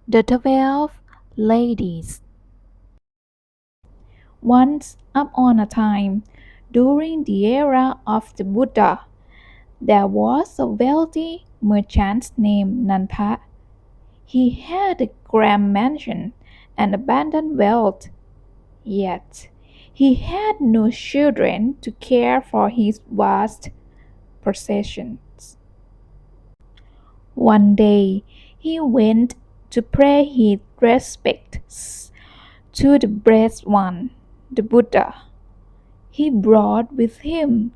The 12 Ladies. Once upon a time, during the era of the Buddha, there was a wealthy merchant named Nanta. He had a grand mansion and abundant wealth, yet he had no children to care for his vast possessions. One day he went to pay his respects to the Blessed One, the Buddha. He brought with him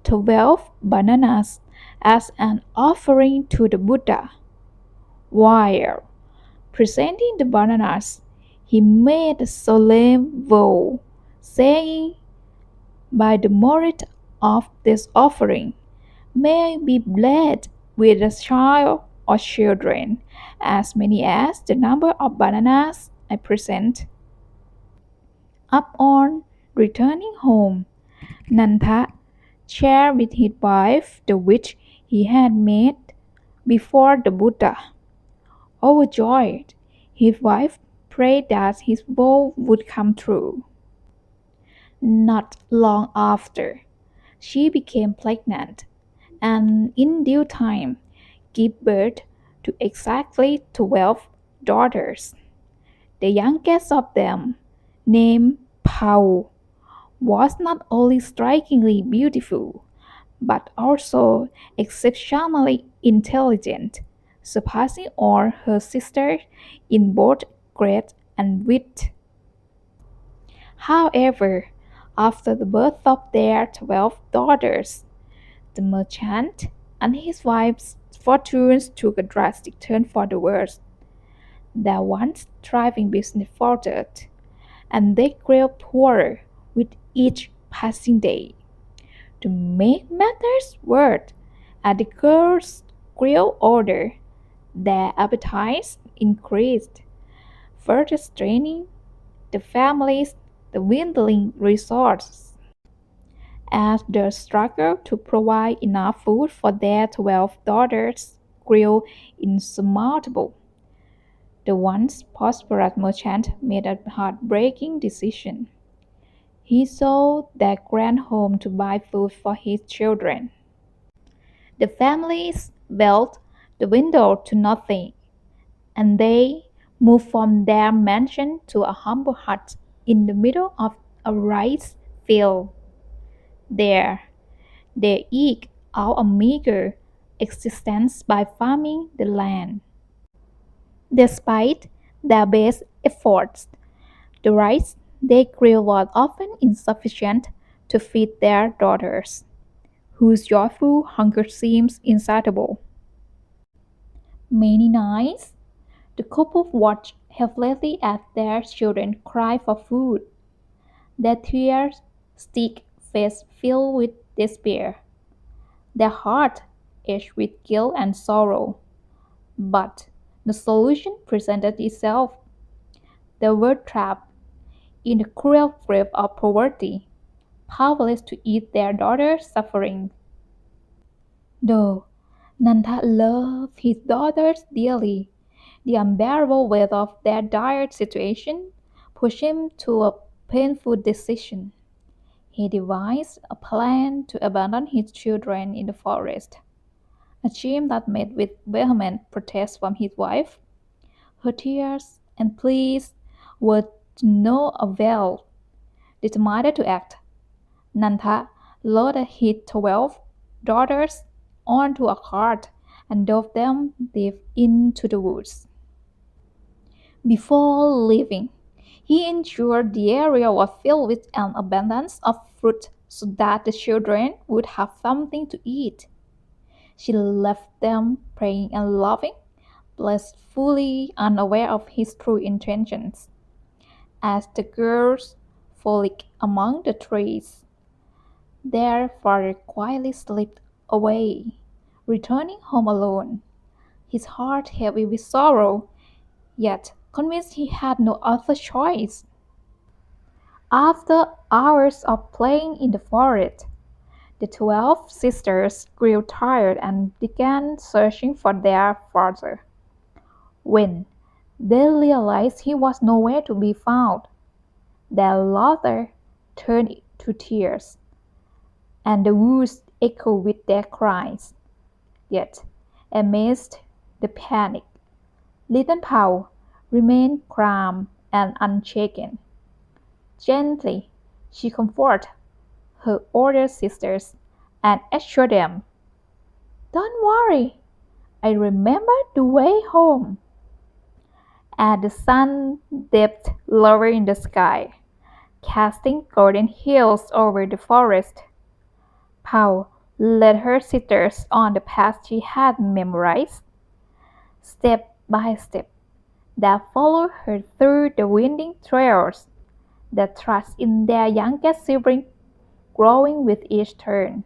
12 bananas as an offering to the Buddha. While presenting the bananas, he made a solemn vow, saying, "By the merit of this offering, may I be blessed with a child or children, as many as the number of bananas I present." Upon returning home, Nanta shared with his wife the wish he had made before the Buddha. Overjoyed, his wife prayed that his vow would come true. Not long after, she became pregnant and in due time gave birth to exactly 12 daughters. The youngest of them, named Pau, was not only strikingly beautiful, but also exceptionally intelligent, surpassing all her sisters in both grace and wit. However, after the birth of their 12 daughters, the merchant and his wife's fortunes took a drastic turn for the worse. Their once thriving business faltered, and they grew poorer with each passing day. To make matters worse, as the girls grew older, their appetites increased, further straining the family's dwindling resources. As the struggle to provide enough food for their 12 daughters grew insurmountable, the once prosperous merchant made a heartbreaking decision. He sold their grand home to buy food for his children. The family's wealth dwindled to nothing, and they moved from their mansion to a humble hut in the middle of a rice field. There, they eked out a meager existence by farming the land. Despite their best efforts, the rice they grew was often insufficient to feed their daughters, whose joyful hunger seems insatiable. Many nights, the couple watched helplessly as their children cried for food, their tear-stained faces filled with despair, their hearts ached with guilt and sorrow. But the solution presented itself. They were trapped in the cruel grip of poverty, powerless to ease their daughter's suffering. Though Nanda loved his daughters dearly, the unbearable weight of their dire situation pushed him to a painful decision. He devised a plan to abandon his children in the forest, a scheme that met with vehement protests from his wife. Her tears and pleas were to no avail. Determined to act, Nanda loaded his 12 daughters onto a cart and drove them deep into the woods. Before leaving, he ensured the area was filled with an abundance of fruit so that the children would have something to eat. She left them praying and loving, blissfully unaware of his true intentions. As the girls frolicked among the trees, their father quietly slipped away, returning home alone, his heart heavy with sorrow, yet convinced he had no other choice. After hours of playing in the forest, the 12 sisters grew tired and began searching for their father. When They realized he was nowhere to be found. Their laughter turned to tears, and the woods echoed with their cries. Yet, amidst the panic, little Paul remained calm and unshaken. Gently, she comforted her older sisters and assured them, "Don't worry, I remember the way home." As the sun dipped lower in the sky, casting golden hills over the forest, Paul led her sisters on the path she had memorized, step by step, that followed her through the winding trails, the trust in their youngest sibling growing with each turn.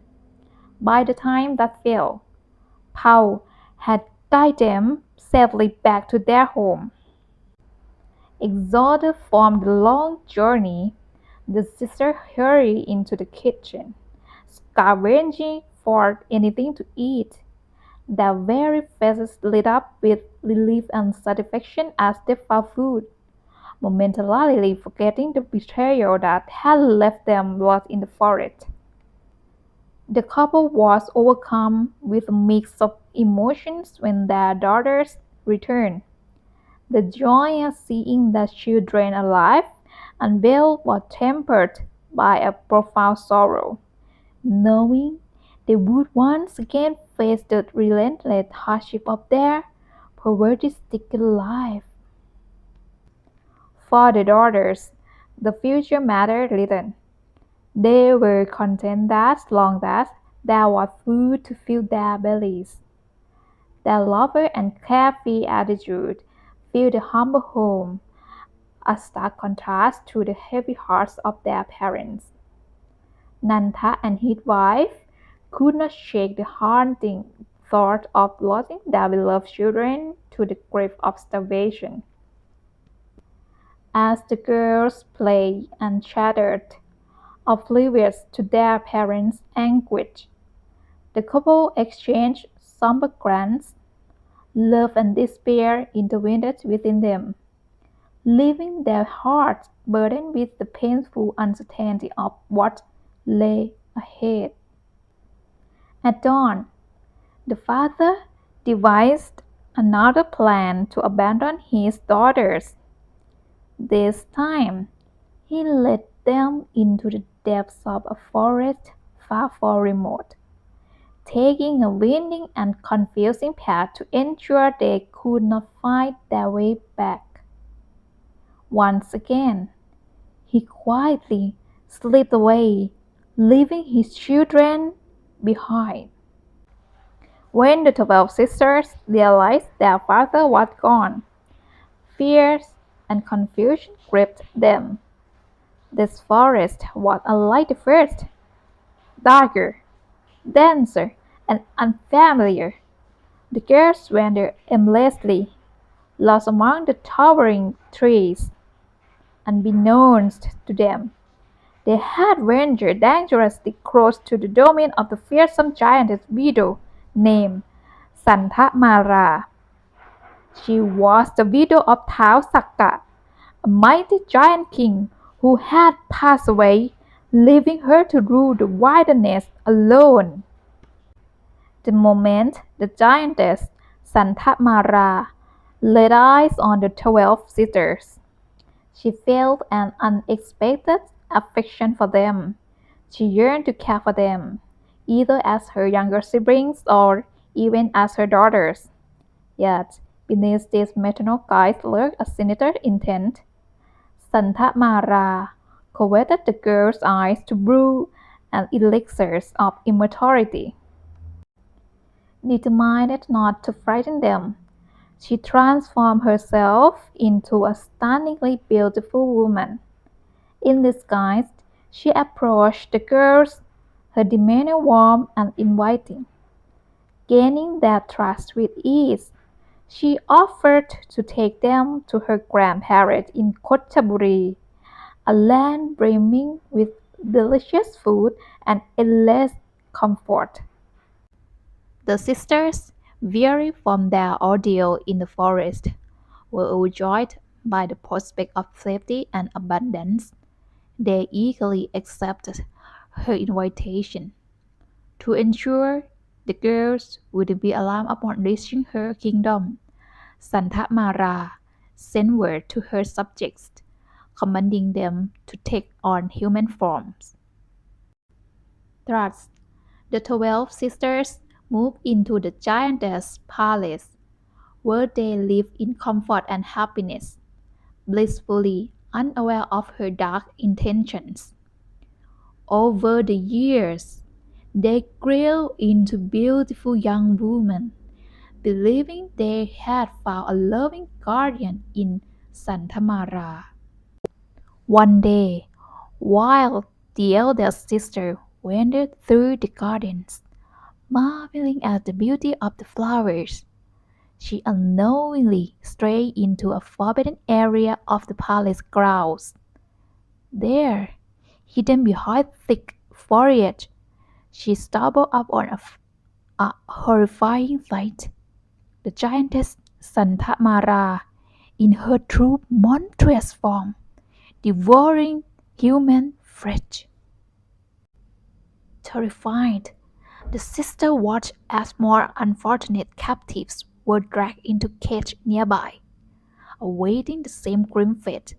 By the time that fell, Paul had guided them safely back to their home. Exhausted from the long journey, the sisters hurried into the kitchen, scavenging for anything to eat. Their very faces lit up with relief and satisfaction as they found food, momentarily forgetting the betrayal that had left them lost in the forest. The couple was overcome with a mix of emotions when their daughters returned. The joy of seeing their children alive and well was tempered by a profound sorrow, knowing they would once again face the relentless hardship of their poverty-stricken life. For the daughters, the future mattered little. They were content as long as there was food to fill their bellies. Their loving and carefree attitude filled the humble home, a stark contrast to the heavy hearts of their parents. Nanta and his wife could not shake the haunting thought of losing their beloved children to the grave of starvation. As the girls played and chattered, oblivious to their parents' anguish, the couple exchanged somber glances. Love and despair intertwined within them, leaving their hearts burdened with the painful uncertainty of what lay ahead. At dawn, the father devised another plan to abandon his daughters. This time, he led them into the depths of a forest far remote, taking a winding and confusing path to ensure they could not find their way back. Once again, he quietly slipped away, leaving his children behind. When the 12 sisters realized their father was gone, fears and confusion gripped them. This forest was unlike the first, darker, denser, and unfamiliar. The girls wandered aimlessly, lost among the towering trees. Unbeknownst to them, they had ventured dangerously close to the domain of the fearsome giantess widow named Santamara. She was the widow of Tao Sakka, a mighty giant king who had passed away, leaving her to rule the wilderness alone. The moment the giantess Santamara laid eyes on the 12 sisters, she felt an unexpected affection for them. She yearned to care for them, either as her younger siblings or even as her daughters. Yet, beneath this maternal guise lurked a sinister intent. Santa Mara coveted the girl's eyes to brew an elixirs of immortality. Determined not to frighten them, she transformed herself into a stunningly beautiful woman. In disguise, she approached the girls, her demeanor warm and inviting. Gaining their trust with ease, she offered to take them to her grandparents in Kotchaburi, a land brimming with delicious food and endless comfort. The sisters, weary from their ordeal in the forest, were overjoyed by the prospect of safety and abundance. They eagerly accepted her invitation. To ensure the girls would be alarmed upon reaching her kingdom, Santamara sent word to her subjects, commanding them to take on human forms. Thus, the 12 sisters moved into the giantess' palace, where they lived in comfort and happiness, blissfully unaware of her dark intentions. Over the years, they grew into beautiful young women, believing they had found a loving guardian in Santamara. One day, while the eldest sister wandered through the gardens, marveling at the beauty of the flowers, she unknowingly strayed into a forbidden area of the palace grounds. There, hidden behind thick foliage, she stumbled upon a horrifying sight. The giantess Santa Mara, in her true monstrous form, devouring human flesh. Terrified, the sisters watched as more unfortunate captives were dragged into cage nearby, awaiting the same grim fate.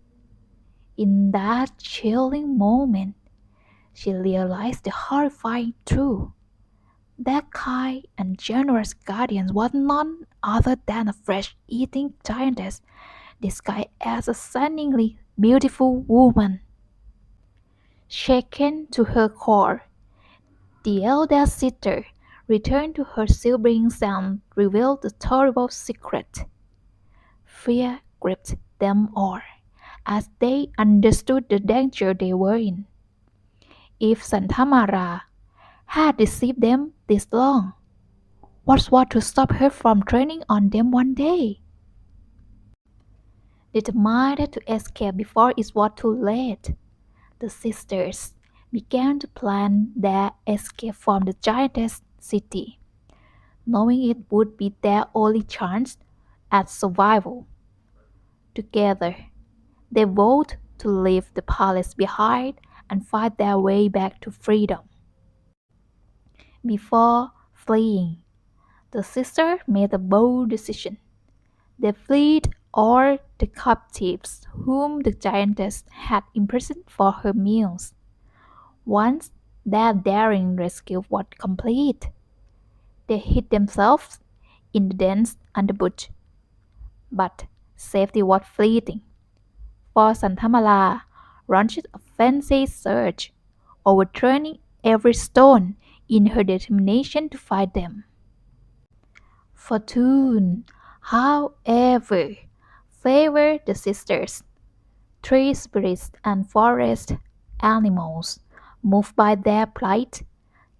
In that chilling moment, she realized the horrifying truth. That kind and generous guardian was none other than a flesh-eating giantess disguised as a stunningly beautiful woman. Shaken to her core, the eldest sister returned to her siblings and revealed the terrible secret. Fear gripped them all, as they understood the danger they were in. If Santamara had deceived them this long, what was to stop her from turning on them one day? Determined to escape before it was too late, the sisters began to plan their escape from the giantess city, knowing it would be their only chance at survival. Together, they vowed to leave the palace behind and fight their way back to freedom. Before fleeing, the sisters made a bold decision. They freed all the captives whom the giantess had imprisoned for her meals. Once their daring rescue was complete, they hid themselves in the dense underbrush. But safety was fleeting, for Santamala launched a frenzied search, overturning every stone in her determination to fight them. Fortune, however, favored the sisters. Tree spirits and forest animals, moved by their plight,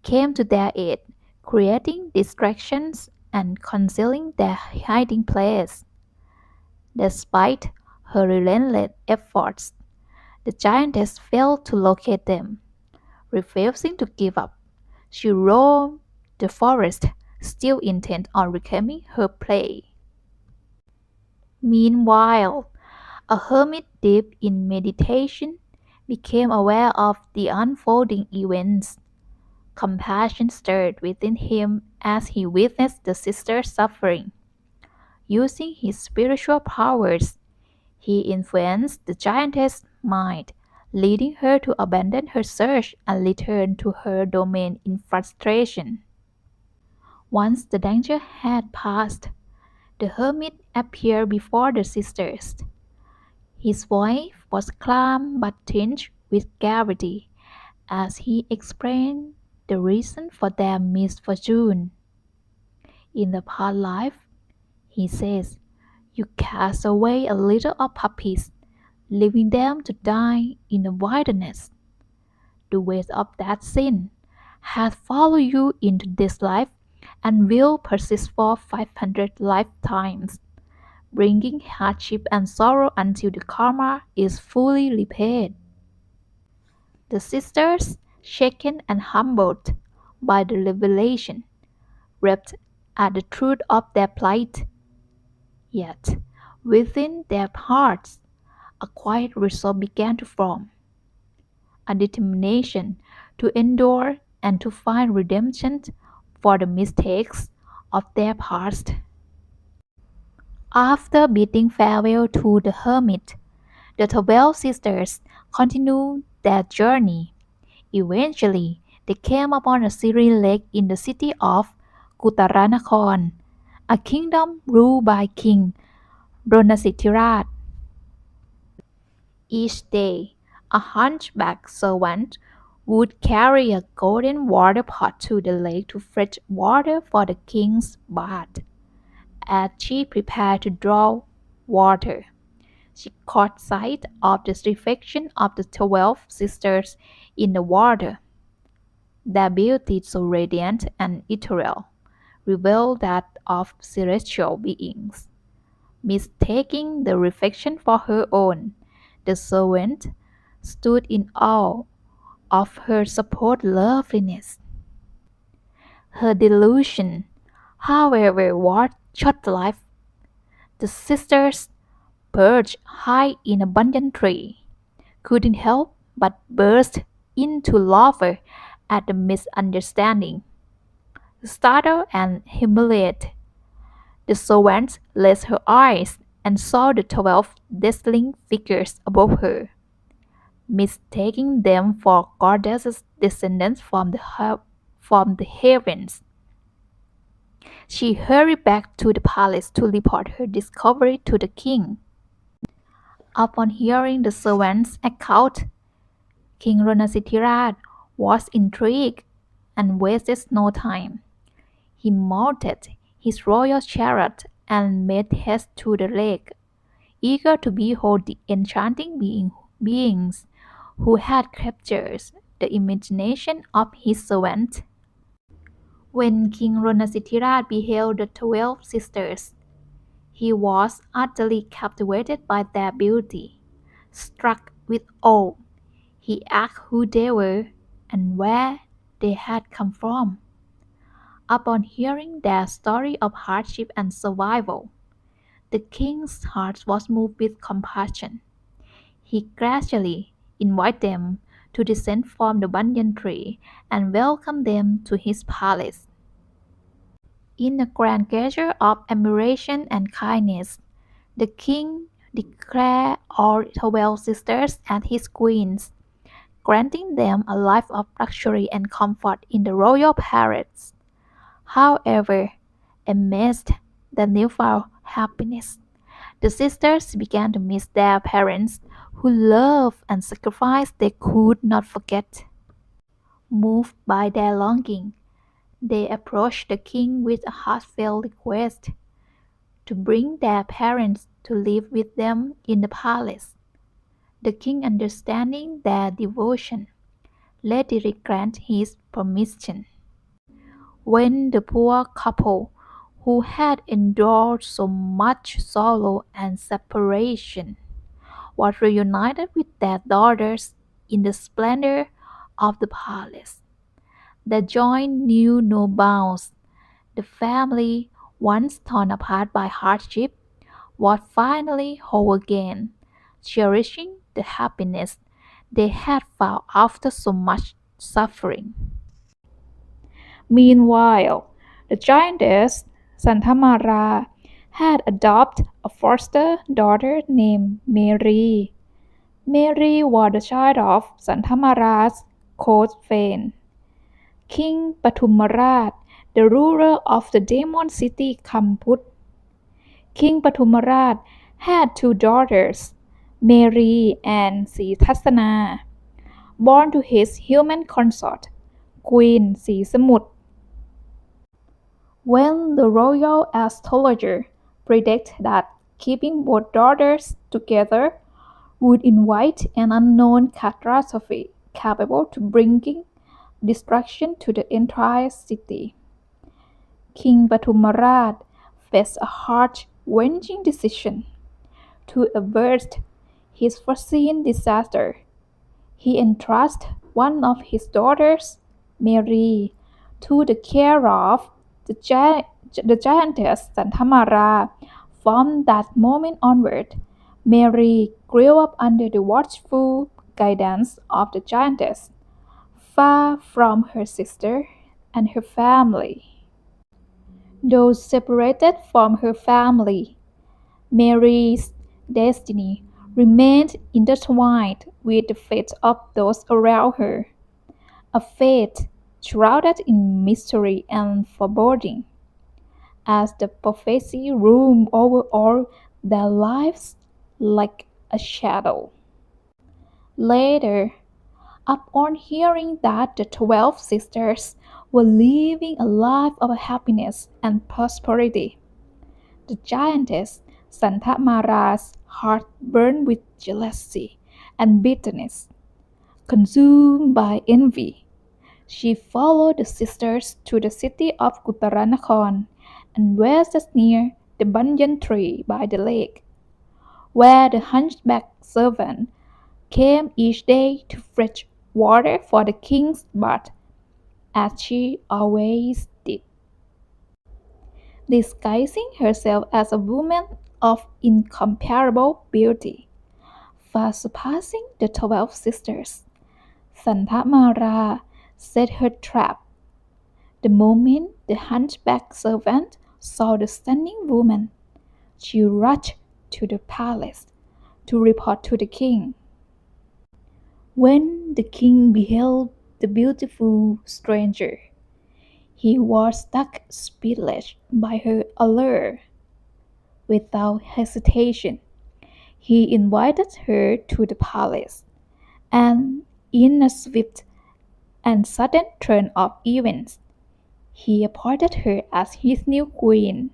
came to their aid, creating distractions and concealing their hiding place. Despite her relentless efforts, the giantess failed to locate them. Refusing to give up, she roamed the forest, still intent on reclaiming her prey. Meanwhile, a hermit deep in meditation became aware of the unfolding events. Compassion stirred within him as he witnessed the sister's suffering. Using his spiritual powers, he influenced the giantess' mind, leading her to abandon her search and return to her domain in frustration. Once the danger had passed, the hermit appeared before the sisters. His voice was calm but tinged with gravity as he explained the reason for their misfortune. In the past life, he says, you cast away a litter of puppies, leaving them to die in the wilderness. The weight of that sin has followed you into this life and will persist for 500 lifetimes, bringing hardship and sorrow until the karma is fully repaid. The sisters, shaken and humbled by the revelation, wept at the truth of their plight. Yet, Within their hearts, a quiet resolve began to form, a determination to endure and to find redemption for the mistakes of their past. After bidding farewell to the hermit, the 12 sisters continued their journey. Eventually, they came upon a serene lake in the city of Kuttaranakon, a kingdom ruled by King Ronasitiraj. Each day, a hunchback servant would carry a golden water pot to the lake to fetch water for the king's bath. As she prepared to draw water, she caught sight of the reflection of the 12 sisters in the water. Their beauty, so radiant and ethereal, revealed that of celestial beings. Mistaking the reflection for her own, the servant stood in awe of her supposed loveliness. Her delusion, however, was short-lived. The sisters, perched high in a banyan tree, couldn't help but burst into laughter at the misunderstanding. Startled and humiliated, the servant raised her eyes and saw the 12 dazzling figures above her. Mistaking them for goddesses descendants from the heavens, she hurried back to the palace to report her discovery to the king. Upon hearing the servant's account, King Ronasitiraj was intrigued and wasted no time. He mounted his royal chariot and made haste to the lake, eager to behold the enchanting beings who had captured the imagination of his servant. When King Ronasitiraj beheld the 12 sisters, he was utterly captivated by their beauty. Struck with awe, he asked who they were and where they had come from. Upon hearing their story of hardship and survival, the king's heart was moved with compassion. He gradually invited them to descend from the banyan tree and welcomed them to his palace. In a grand gesture of admiration and kindness, the king declared all 12 sisters as his queens, granting them a life of luxury and comfort in the royal palace. However, amidst the newfound happiness, the sisters began to miss their parents, who loved and sacrificed they could not forget. Moved by their longing, they approached the king with a heartfelt request to bring their parents to live with them in the palace. The king, understanding their devotion, readily granted his permission. When the poor couple, who had endured so much sorrow and separation, was reunited with their daughters in the splendor of the palace, their joy knew no bounds. The family, once torn apart by hardship, was finally whole again, cherishing the happiness they had found after so much suffering. Meanwhile, the giantess Santamara had adopted a foster daughter named Mary. Mary was the child of Santamara's court friend, King Patumarath, the ruler of the demon city Kamput. King Patumarath had two daughters, Mary and Sitasana, born to his human consort, Queen Sisamut. When the royal astrologer predicted that keeping both daughters together would invite an unknown catastrophe capable of bringing destruction to the entire city, King Patumarath faced a heart-wrenching decision. To avert his foreseen disaster, he entrusted one of his daughters, Mary, to the care of the giantess Santamara From that moment onward, Mary grew up under the watchful guidance of the giantess, far from her sister and her family. Though separated from her family, Mary's destiny remained intertwined with the fate of those around her, a fate shrouded in mystery and foreboding, as the prophecy loomed over all their lives like a shadow. Later, upon hearing that the 12 sisters were living a life of happiness and prosperity, the giantess Santa Mara's heart burned with jealousy and bitterness. Consumed by envy, she followed the sisters to the city of Uttaranakon and rested near the banyan tree by the lake, where the hunchback servant came each day to fetch water for the king's bath, as she always did. Disguising herself as a woman of incomparable beauty, far surpassing the 12 sisters, Santa Mara set her trap. The moment the hunchback servant saw the stunning woman, she rushed to the palace to report to the king. When the king beheld the beautiful stranger, he was struck speechless by her allure. Without hesitation, he invited her to the palace, and in a swift and sudden turn of events, he appointed her as his new queen.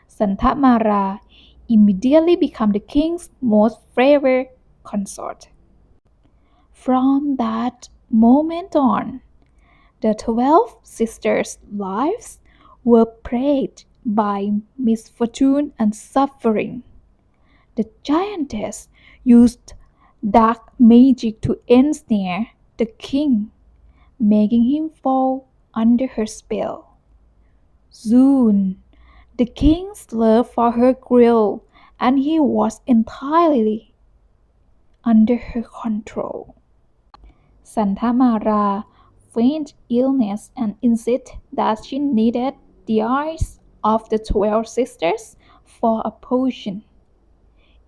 Santa Mara immediately became the king's most favored consort. From that moment on, the 12 sisters' lives were plagued by misfortune and suffering. The giantess used dark magic to ensnare the king, making him fall under her spell. Soon, the king's love for her grew, and he was entirely under her control. Santa Mara feigned illness and insisted that she needed the eyes of the 12 sisters for a potion.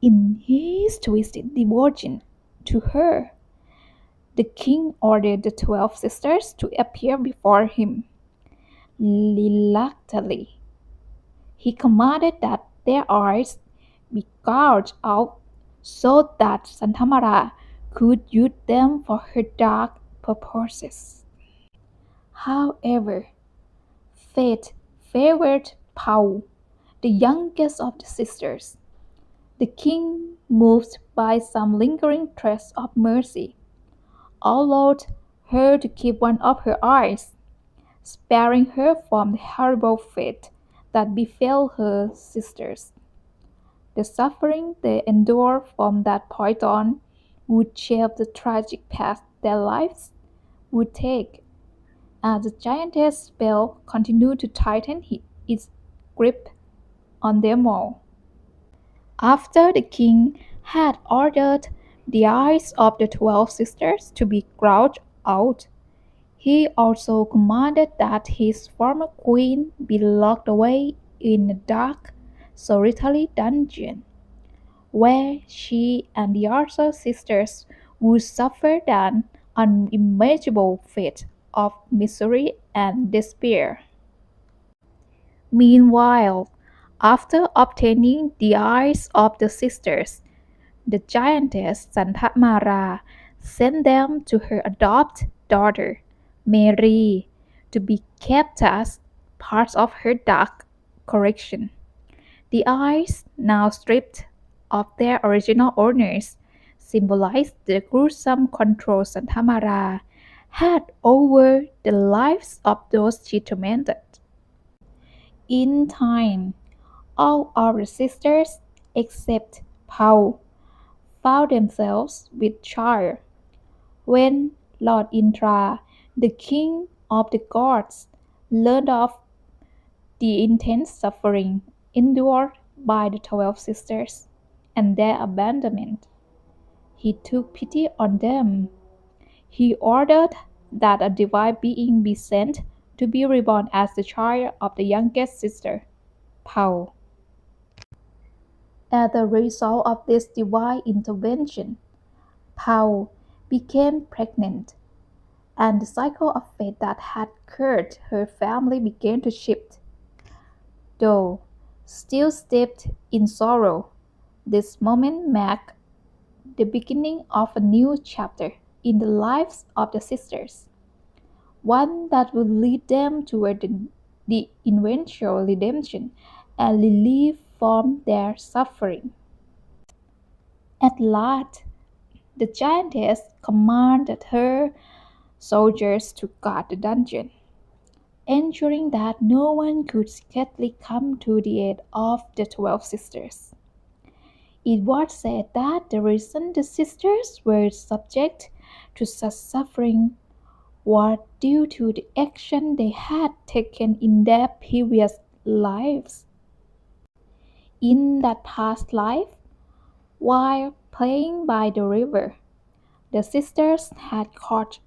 In his twisted devotion to her, the king ordered the 12 sisters to appear before him. Reluctantly, he commanded that their eyes be gouged out so that Santa Mara could use them for her dark purposes. However, fate favored Pau, the youngest of the sisters. The king, moved by some lingering trace of mercy, allowed her to keep one of her eyes, sparing her from the horrible fate that befell her sisters. The suffering they endured from that point on would shape the tragic path their lives would take, as the giantess spell continued to tighten its grip on them all. After the king had ordered the eyes of the 12 sisters to be gouged out, he also commanded that his former queen be locked away in a dark, solitary dungeon, where she and the other sisters would suffer an unimaginable fate of misery and despair. Meanwhile, after obtaining the eyes of the sisters, the giantess Santa Mara sent them to her adopted daughter, Mary, to be kept as part of her dark collection. The eyes, now stripped of their original owners, symbolized the gruesome control Santa Mara had over the lives of those she tormented. In time, all of the sisters, except Paul, found themselves with child. When Lord Indra, the king of the gods, learned of the intense suffering endured by the 12 sisters and their abandonment. He took pity on them. He ordered that a divine being be sent to be reborn as the child of the youngest sister, Paul. As a result of this divine intervention, Paul became pregnant, and the cycle of fate that had cursed her family began to shift. Though still steeped in sorrow, this moment marked the beginning of a new chapter in the lives of the sisters, one that would lead them toward the eventual redemption and relief from their suffering. At last, the giantess commanded her soldiers to guard the dungeon, ensuring that no one could secretly come to the aid of the 12 sisters. It was said that the reason the sisters were subject to such suffering was due to the action they had taken in their previous lives. In that past life, while playing by the river, the sisters had caught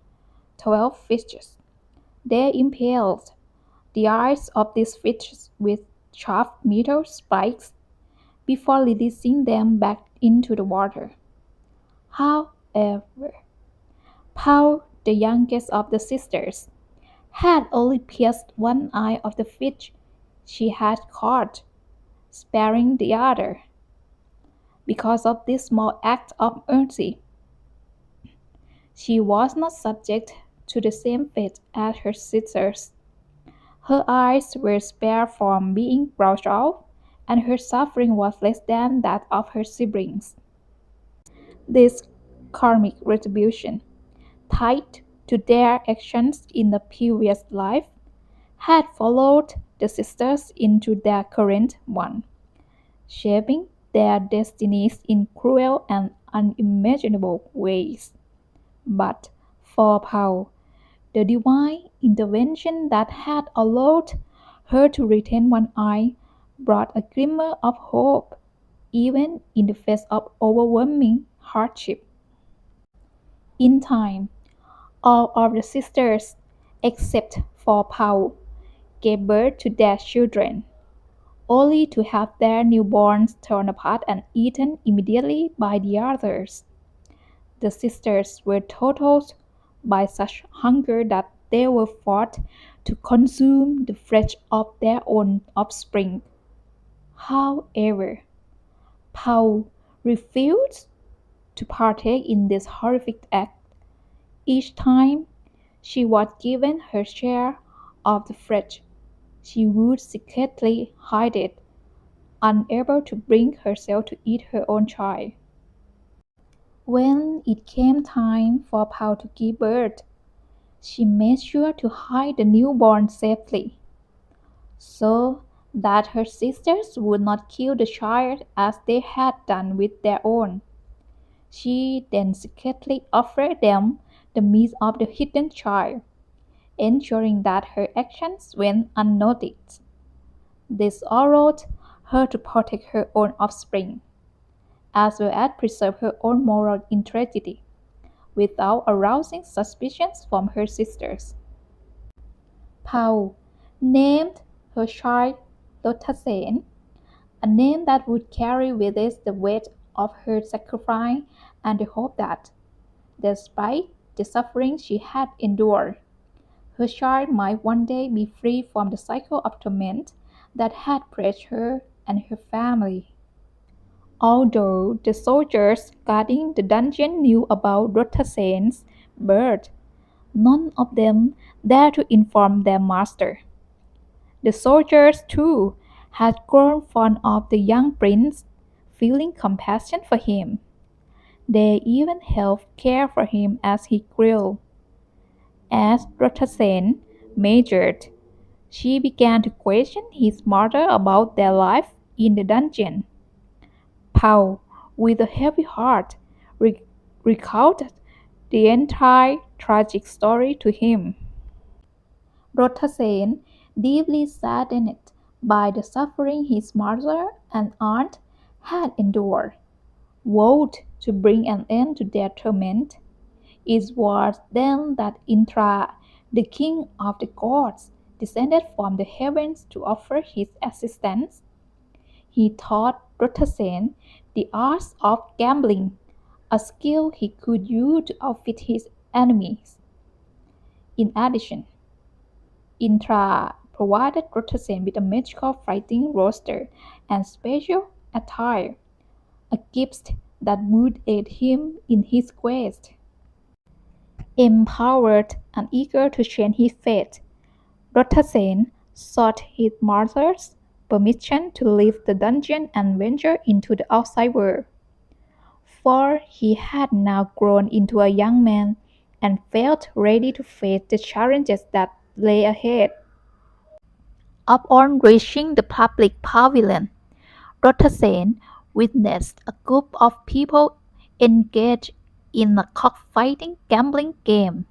12 fishes. They impaled the eyes of these fishes with sharp metal spikes before releasing them back into the water. However, Paul, the youngest of the sisters, had only pierced one eye of the fish she had caught, sparing the other. Because of this small act of mercy, she was not subject to the same fate as her sisters. Her eyes were spared from being gouged out, and her suffering was less than that of her siblings. This karmic retribution, tied to their actions in the previous life, had followed the sisters into their current one, shaping their destinies in cruel and unimaginable ways. But for Paul, the divine intervention that had allowed her to retain one eye brought a glimmer of hope, even in the face of overwhelming hardship. In time, all of the sisters, except for Paul, gave birth to their children, only to have their newborns torn apart and eaten immediately by the others. The sisters were totaled by such hunger that they were forced to consume the flesh of their own offspring. However, Paul refused to partake in this horrific act. Each time she was given her share of the flesh, she would secretly hide it, unable to bring herself to eat her own child. When it came time for Paul to give birth, she made sure to hide the newborn safely, so that her sisters would not kill the child as they had done with their own. She then secretly offered them the meat of the hidden child, ensuring that her actions went unnoticed. This allowed her to protect her own offspring, as well as preserve her own moral integrity, without arousing suspicions from her sisters. Paul named her child Lotasen, a name that would carry with it the weight of her sacrifice and the hope that, despite the suffering she had endured, her child might one day be free from the cycle of torment that had pressed her and her family. Although the soldiers guarding the dungeon knew about Rotasen's birth, none of them dared to inform their master. The soldiers, too, had grown fond of the young prince, feeling compassion for him. They even helped care for him as he grew. As Rotasen matured, she began to question his mother about their life in the dungeon. Paul, with a heavy heart, recounted the entire tragic story to him. Rotasen, deeply saddened by the suffering his mother and aunt had endured, vowed to bring an end to their torment. It was then that Indra, the king of the gods, descended from the heavens to offer his assistance. He taught Ruttasen the arts of gambling, a skill he could use to outwit his enemies. In addition, Indra provided Ruttasen with a magical fighting roster and special attire, a gift that would aid him in his quest. Empowered and eager to change his fate, Rotasen sought his mother's permission to leave the dungeon and venture into the outside world, for he had now grown into a young man and felt ready to face the challenges that lay ahead. Upon reaching the public pavilion, Rotasen witnessed a group of people engaged in a cockfighting gambling game.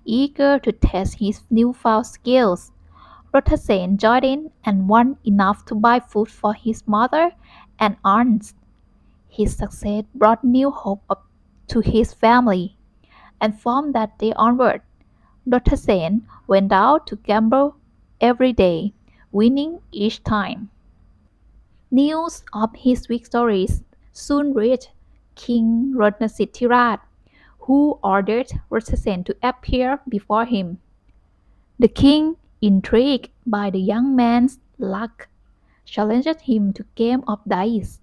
Eager to test his newfound skills, Rotasen joined in and won enough to buy food for his mother and aunts. His success brought new hope up to his family, and from that day onward, Rotasen went out to gamble every day, winning each time. News of his victories soon reached King Ratnasitiraj, who ordered Rotasen to appear before him. The king, intrigued by the young man's luck, challenged him to a game of dice.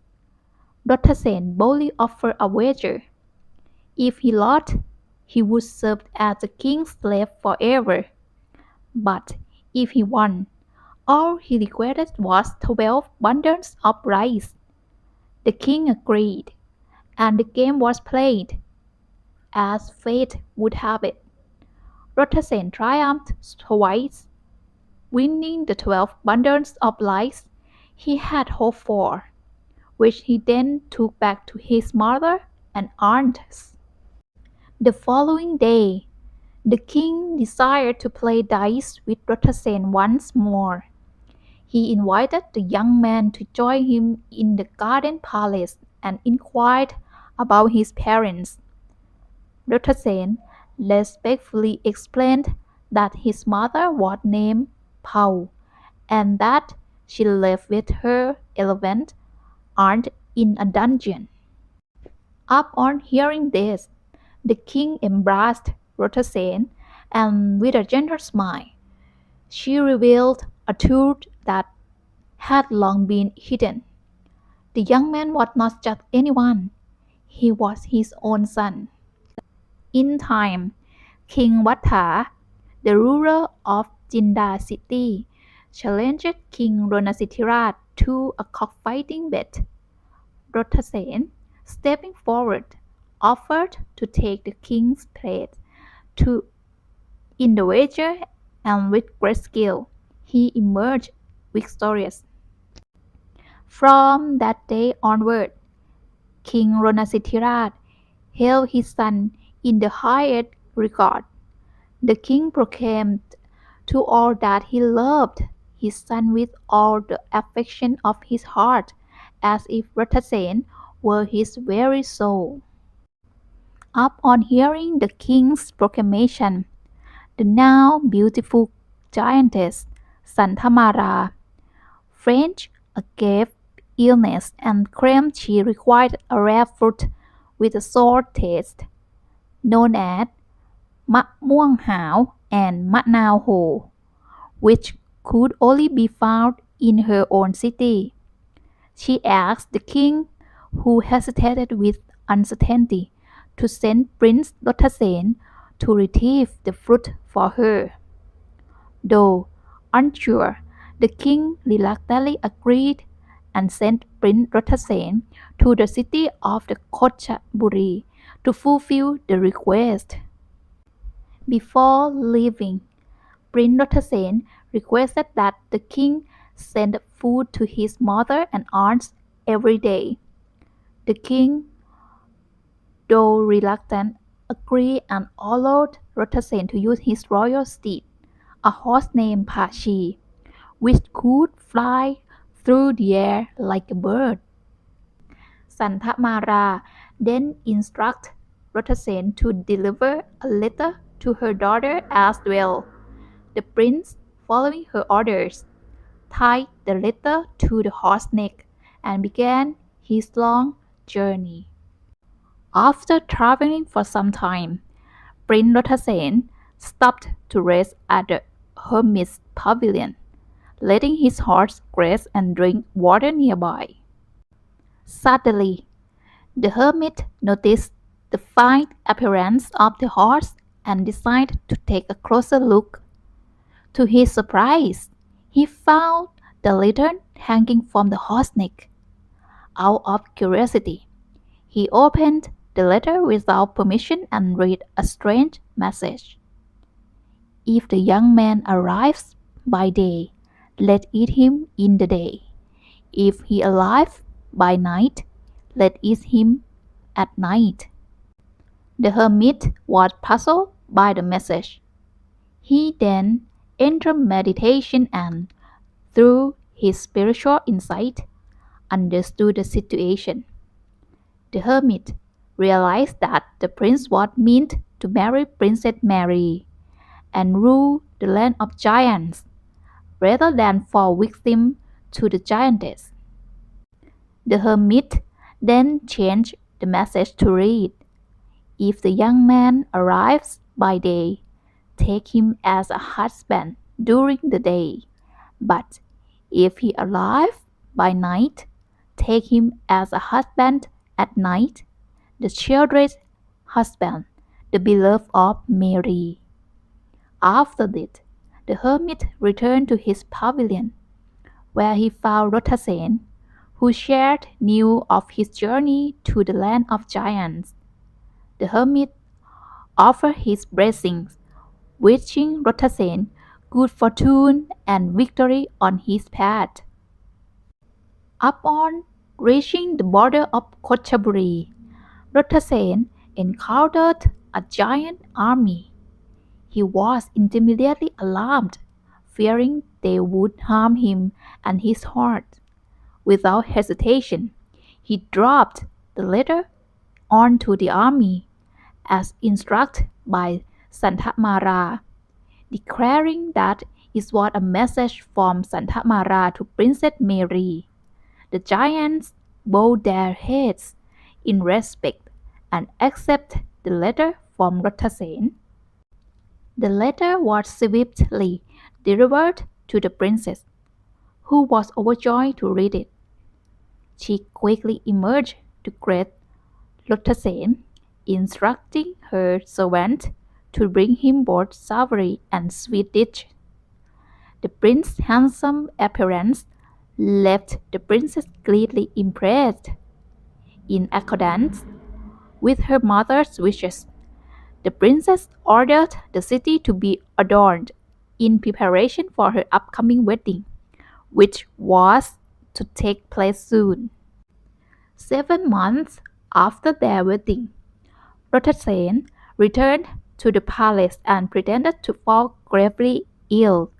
Rotasen boldly offered a wager. If he lost, he would serve as the king's slave forever. But if he won, all he required was 12 bundles of rice. The king agreed, and the game was played. As fate would have it, Rotasen triumphed twice, winning the 12 bundles of rice he had hoped for, which he then took back to his mother and aunts. The following day, the king desired to play dice with Rotasen once more. He invited the young man to join him in the garden palace and inquired about his parents. Rotasen respectfully explained that his mother was named Pau and that she lived with her 11th aunt in a dungeon. Upon hearing this, the king embraced Rotasen and with a gentle smile, she revealed a truth that had long been hidden. The young man was not just anyone, he was his own son. In time, King Wattha, the ruler of Jinda city, challenged King Ronasitiraj to a cockfighting bet. Rotasen, stepping forward, offered to take the king's place to in the wager, and with great skill, he emerged victorious. From that day onward, King Ronasitiraj held his son in the highest regard. The king proclaimed to all that he loved his son with all the affection of his heart, as if Rotasen were his very soul. Upon hearing the king's proclamation, the now beautiful giantess Santamara French a grave illness and claimed she required a rare fruit with a sour taste, known as มะม่วงหาว and มะนาวโห which could only be found in her own city. She asked the king, who hesitated with uncertainty, to send Prince Rotasen to retrieve the fruit for her. Though unsure, the king reluctantly agreed and sent Prince Rotasen to the city of the Kochaburi to fulfill the request. Before leaving, Prince Rotasen requested that the king send food to his mother and aunts every day. The king, though reluctant, agreed and allowed Rotasen to use his royal steed, a horse named Pachi, which could fly through the air like a bird. Santamara then instructed Rotasen to deliver a letter to her daughter as well. The prince, following her orders, tied the letter to the horse's neck and began his long journey. After traveling for some time, Prince Rotasen stopped to rest at the hermit's pavilion, letting his horse graze and drink water nearby. Suddenly, the hermit noticed the fine appearance of the horse and decided to take a closer look. To his surprise, he found the letter hanging from the horse's neck. Out of curiosity, he opened the letter without permission and read a strange message. If the young man arrives by day, let eat him in the day. If he arrives by night, let eat him at night. The hermit was puzzled by the message. He then entered meditation and, through his spiritual insight, understood the situation. The hermit realized that the prince was meant to marry Princess Mary and rule the land of giants rather than fall victim to the giantess. The hermit then changed the message to read, if the young man arrives by day, take him as a husband during the day, but if he arrives by night, take him as a husband at night, the children's husband, the beloved of Mary. After that, the hermit returned to his pavilion, where he found Rotasen, who shared news of his journey to the land of giants. The hermit offered his blessings, wishing Rotasen good fortune and victory on his path. Upon reaching the border of Kochaburi, Rotasen encountered a giant army. He was immediately alarmed, fearing they would harm him and his horse. Without hesitation, he dropped the letter onto the army, as instructed by Santamara, declaring that it was a message from Santamara to Princess Mary. The giants bowed their heads in respect and accepted the letter from Rotasen. The letter was swiftly delivered to the princess, who was overjoyed to read it. She quickly emerged to greet Rotasen, instructing her servant to bring him both savory and sweet dishes. The prince's handsome appearance left the princess greatly impressed. In accordance with her mother's wishes, the princess ordered the city to be adorned in preparation for her upcoming wedding, which was to take place soon. 7 months after their wedding, Rotasen returned to the palace and pretended to fall gravely ill.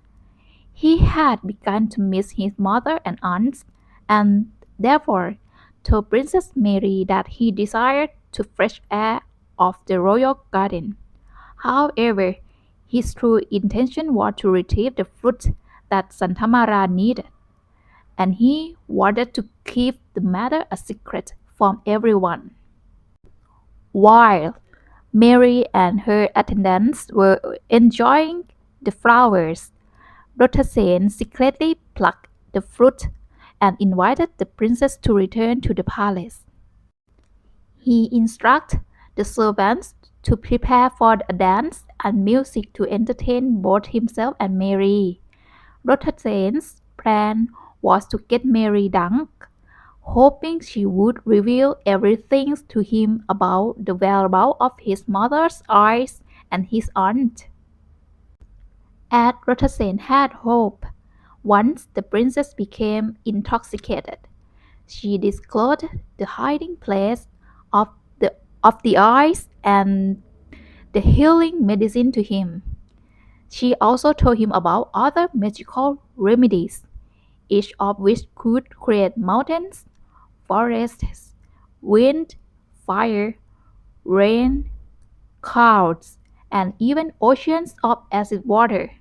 He had begun to miss his mother and aunts, and therefore told Princess Mary that he desired the fresh air of the royal garden. However, his true intention was to retrieve the fruit that Santamara needed, and he wanted to keep the matter a secret from everyone. While Mary and her attendants were enjoying the flowers, Rotasen secretly plucked the fruit and invited the princess to return to the palace. He instructed the servants to prepare for a dance and music to entertain both himself and Mary. Rotasen's plan was to get Mary drunk, hoping she would reveal everything to him about the whereabouts of his mother's eyes and his aunt. As Rotasen had hoped, once the princess became intoxicated, she disclosed the hiding place of the eyes and the healing medicine to him. She also told him about other magical remedies, each of which could create mountains, forests, wind, fire, rain, clouds, and even oceans of acid water.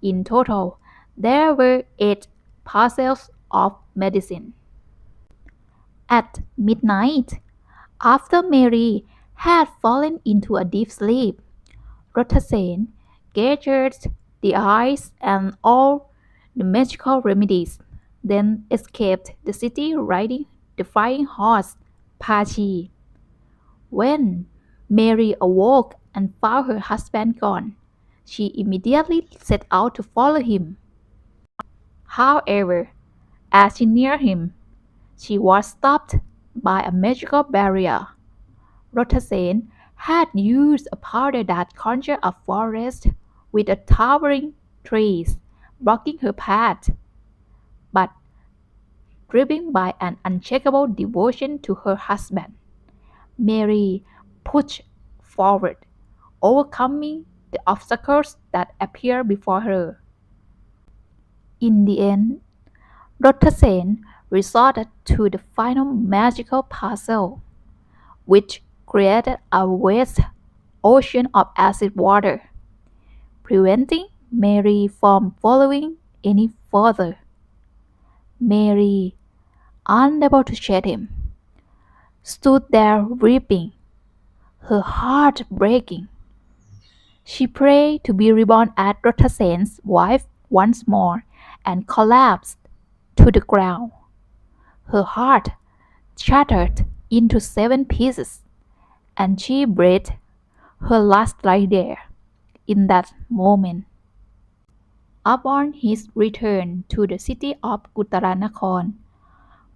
In total, there were 8 parcels of medicine. At midnight, after Mary had fallen into a deep sleep, Rotasen gathered the ice and all the magical remedies, then escaped the city riding the flying horse, Pachi. When Mary awoke and found her husband gone, she immediately set out to follow him. However, as she neared him, she was stopped by a magical barrier. Rotasen had used a powder that conjured a forest with a towering trees blocking her path, but driven by an unshakable devotion to her husband, Mary pushed forward, overcoming the obstacles that appeared before her. In the end, Rotasen resorted to the final magical puzzle, which created a vast ocean of acid water, preventing Mary from following any further. Mary, unable to shed him, stood there weeping, her heart breaking. She prayed to be reborn as Rotasen's wife once more and collapsed to the ground. Her heart shattered into 7 pieces, and she breathed her last right there, in that moment. Upon his return to the city of Uttaranakon,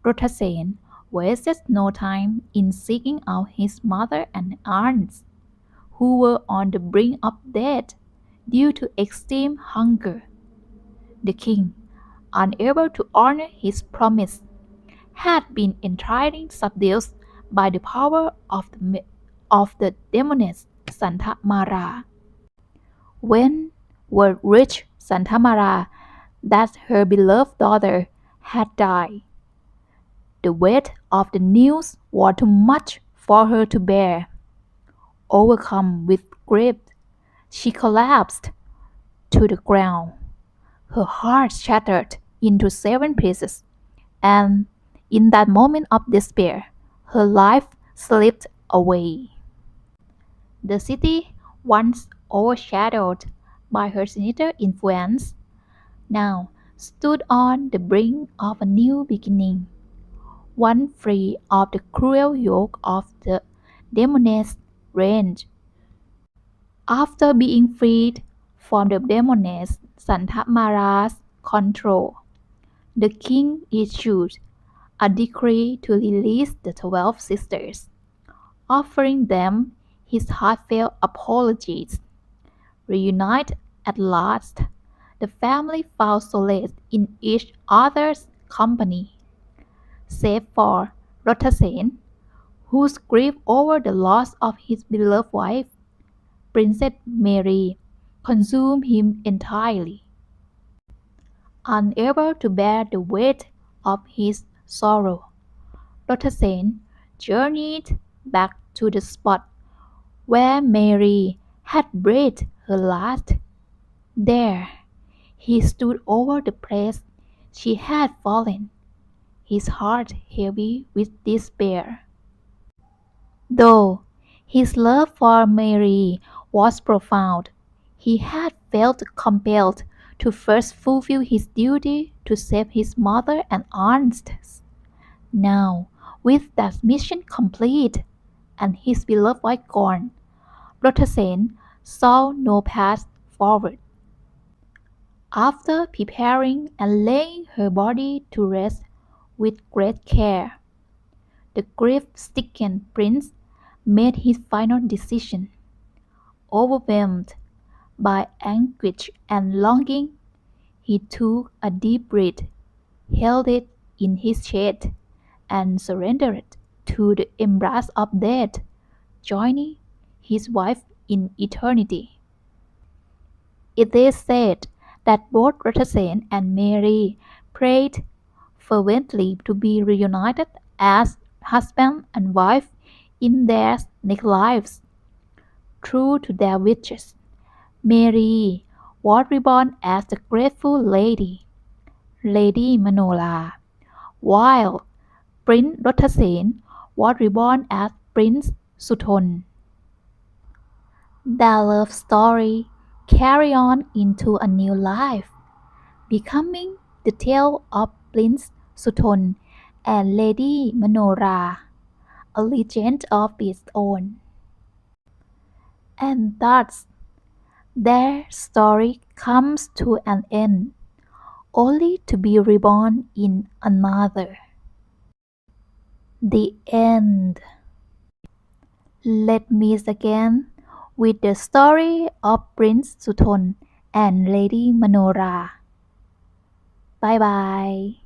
Rotasen wasted no time in seeking out his mother and aunts, who were on the brink of death due to extreme hunger. The king, unable to honor his promise, had been entirely subdued by the power of the demoness Santa Mara. When word reached Santa Mara that her beloved daughter had died, the weight of the news was too much for her to bear. Overcome with grief, she collapsed to the ground, her heart shattered into 7 pieces, and in that moment of despair, her life slipped away. The city, once overshadowed by her sinister influence, now stood on the brink of a new beginning, one free of the cruel yoke of the demoness reign. After being freed from the demoness Santa Mara's control, the king issued a decree to release the 12 sisters, offering them his heartfelt apologies. Reunited at last, the family found solace in each other's company, save for Rotasen, whose grief over the loss of his beloved wife, Princess Mary, consumed him entirely. Unable to bear the weight of his sorrow, Rotasen journeyed back to the spot where Mary had breathed her last. There, he stood over the place she had fallen, his heart heavy with despair. Though his love for Mary was profound, he had felt compelled to first fulfill his duty to save his mother and aunts. Now, with that mission complete and his beloved wife gone, Rotasen saw no path forward. After preparing and laying her body to rest with great care, the grief-stricken prince made his final decision. Overwhelmed by anguish and longing, he took a deep breath, held it in his chest, and surrendered to the embrace of death, joining his wife in eternity. It is said that both Rathasen and Mary prayed fervently to be reunited as husband and wife in their next lives. True to their wishes, Mary was reborn as the Grateful Lady, Lady Manola, while Prince Rathasen was reborn as Prince Suthon. Their love story carried on into a new life, becoming the tale of Prince Suthon and Lady Manora, a legend of its own. And thus their story comes to an end, only to be reborn in another. The end. Let me again with the story of Prince Suthon and Lady Manora. Bye bye.